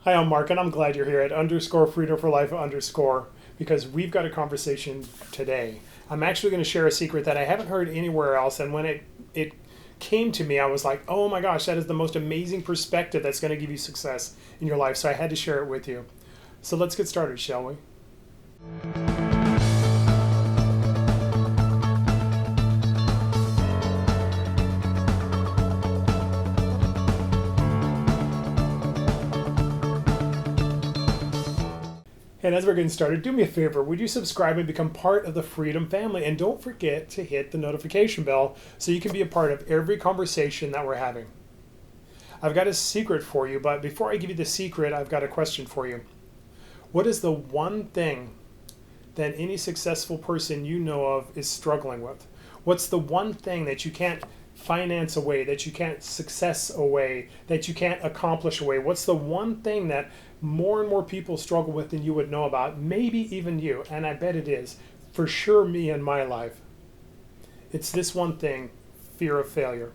Hi, I'm Mark, and I'm glad you're here at underscore freedom for life underscore because we've got a conversation today. I'm actually going to share a secret that I haven't heard anywhere else, and when it came to me, I was like, oh my gosh, that is the most amazing perspective that's going to give you success in your life. So I had to share it with you. So let's get started, shall we? And as we're getting started, do me a favor. Would you subscribe and become part of the Freedom family? And don't forget to hit the notification bell so you can be a part of every conversation that we're having. I've got a secret for you, but before I give you the secret, I've got a question for you. What is the one thing that any successful person you know of is struggling with? What's the one thing that you can't finance away, that you can't success away, that you can't accomplish away? What's the one thing that more and more people struggle with than you would know about? Maybe even you, and I bet it is. For sure, me in my life. It's this one thing: fear of failure.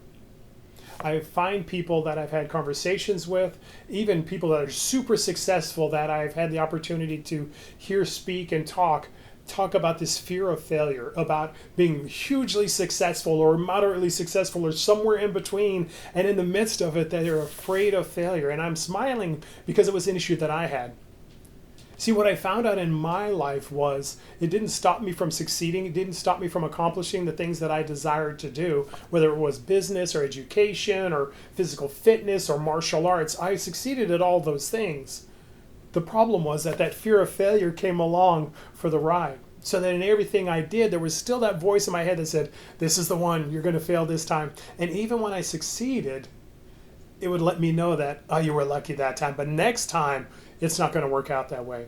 I find people that I've had conversations with, even people that are super successful that I've had the opportunity to hear speak and talk about this fear of failure, about being hugely successful or moderately successful or somewhere in between, and in the midst of it, that they're afraid of failure. And I'm smiling because it was an issue that I had. See, what I found out in my life was it didn't stop me from succeeding. It didn't stop me from accomplishing the things that I desired to do, whether it was business or education or physical fitness or martial arts. I succeeded at all those things. The problem was that fear of failure came along for the ride. So that in everything I did, there was still that voice in my head that said, this is the one, you're going to fail this time. And even when I succeeded, it would let me know that, oh, you were lucky that time, but next time, it's not going to work out that way.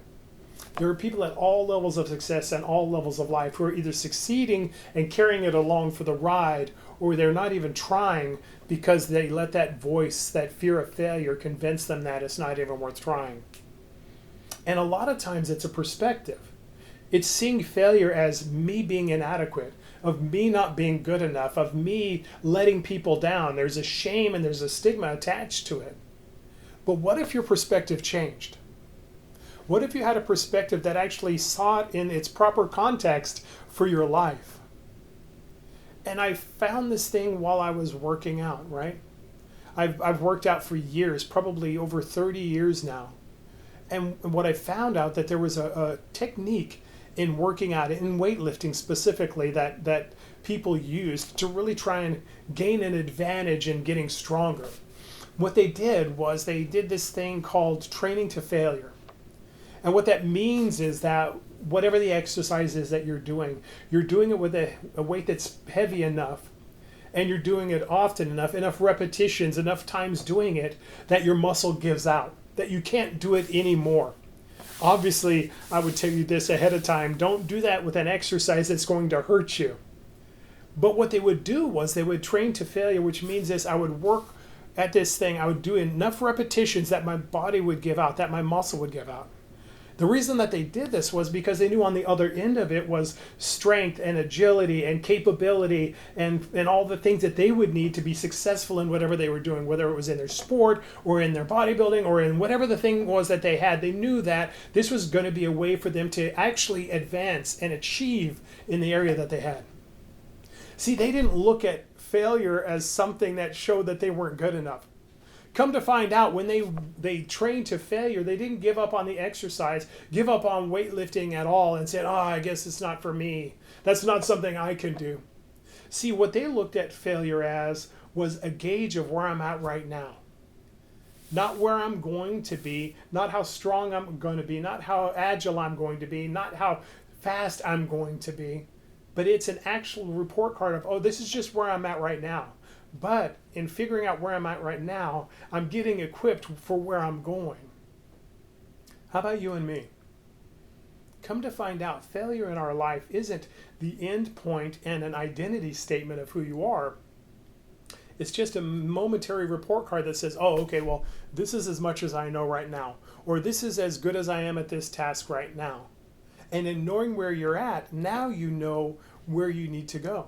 There are people at all levels of success and all levels of life who are either succeeding and carrying it along for the ride, or they're not even trying because they let that voice, that fear of failure, convince them that it's not even worth trying. And a lot of times it's a perspective. It's seeing failure as me being inadequate, of me not being good enough, of me letting people down. There's a shame and there's a stigma attached to it. But what if your perspective changed? What if you had a perspective that actually saw it in its proper context for your life? And I found this thing while I was working out, right? I've worked out for years, probably over 30 years now. And what I found out that there was a technique in working out, in weightlifting specifically, that people used to really try and gain an advantage in getting stronger. What they did was they did this thing called training to failure. And what that means is that whatever the exercise is that you're doing it with a weight that's heavy enough, and you're doing it often enough repetitions, enough times doing it, that your muscle gives out, that you can't do it anymore. Obviously, I would tell you this ahead of time: don't do that with an exercise that's going to hurt you. But what they would do was they would train to failure, which means this: I would work at this thing, I would do enough repetitions that my body would give out, that my muscle would give out. The reason that they did this was because they knew on the other end of it was strength and agility and capability and all the things that they would need to be successful in whatever they were doing, whether it was in their sport or in their bodybuilding or in whatever the thing was that they had. They knew that this was going to be a way for them to actually advance and achieve in the area that they had. See, they didn't look at failure as something that showed that they weren't good enough. Come to find out, when they trained to failure, they didn't give up on the exercise, give up on weightlifting at all, and said, oh, I guess it's not for me. That's not something I can do. See, what they looked at failure as was a gauge of where I'm at right now. Not where I'm going to be, not how strong I'm going to be, not how agile I'm going to be, not how fast I'm going to be, but it's an actual report card of, oh, this is just where I'm at right now. But in figuring out where I'm at right now, I'm getting equipped for where I'm going. How about you and me? Come to find out, failure in our life isn't the end point and an identity statement of who you are. It's just a momentary report card that says, oh, okay, well, this is as much as I know right now, or this is as good as I am at this task right now. And in knowing where you're at, now you know where you need to go.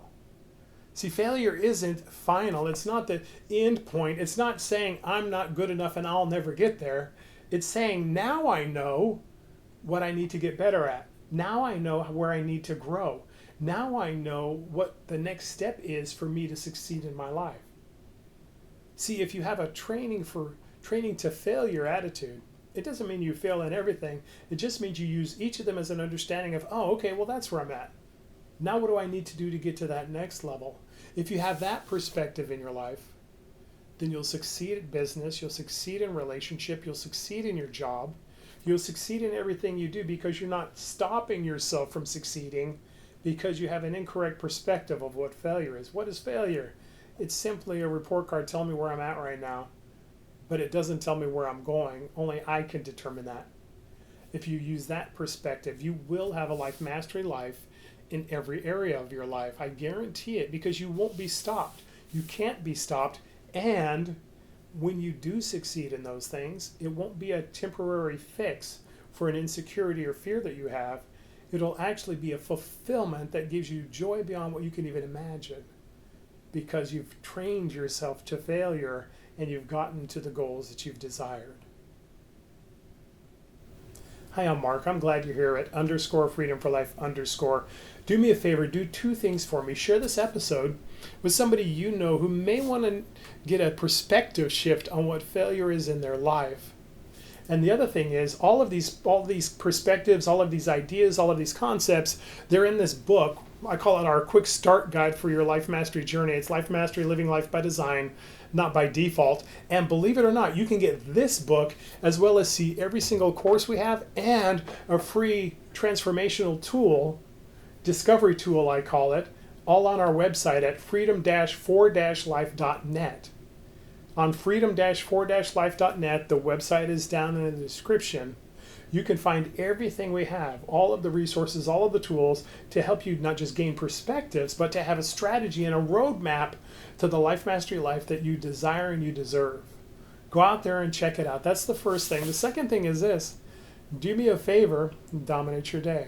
See, failure isn't final. It's not the end point. It's not saying I'm not good enough and I'll never get there. It's saying, now I know what I need to get better at. Now I know where I need to grow. Now I know what the next step is for me to succeed in my life. See, if you have a training to failure attitude, it doesn't mean you fail in everything. It just means you use each of them as an understanding of, oh, okay, well, that's where I'm at. Now what do I need to do to get to that next level? If you have that perspective in your life, then you'll succeed at business, you'll succeed in relationship, you'll succeed in your job, you'll succeed in everything you do because you're not stopping yourself from succeeding because you have an incorrect perspective of what failure is. What is failure? It's simply a report card telling me where I'm at right now, but it doesn't tell me where I'm going. Only I can determine that. If you use that perspective, you will have a life mastery life in every area of your life. I guarantee it, because you won't be stopped. You can't be stopped. And when you do succeed in those things, it won't be a temporary fix for an insecurity or fear that you have. It'll actually be a fulfillment that gives you joy beyond what you can even imagine, because you've trained yourself to failure and you've gotten to the goals that you've desired. Hi, I'm Mark. I'm glad you're here at _freedom4life_. Do me a favor, do two things for me. Share this episode with somebody you know who may want to get a perspective shift on what failure is in their life. And the other thing is, all of these perspectives, all of these ideas, all of these concepts, they're in this book. I call it our quick start guide for your life mastery journey. It's Life Mastery, Living Life by Design, not by default. And believe it or not, you can get this book as well as see every single course we have and a free transformational tool, discovery tool I call it, all on our website at freedom-4-life.net. On freedom-4-life.net, the website is down in the description. You can find everything we have, all of the resources, all of the tools to help you not just gain perspectives, but to have a strategy and a roadmap to the life mastery life that you desire and you deserve. Go out there and check it out. That's the first thing. The second thing is this: do me a favor and dominate your day.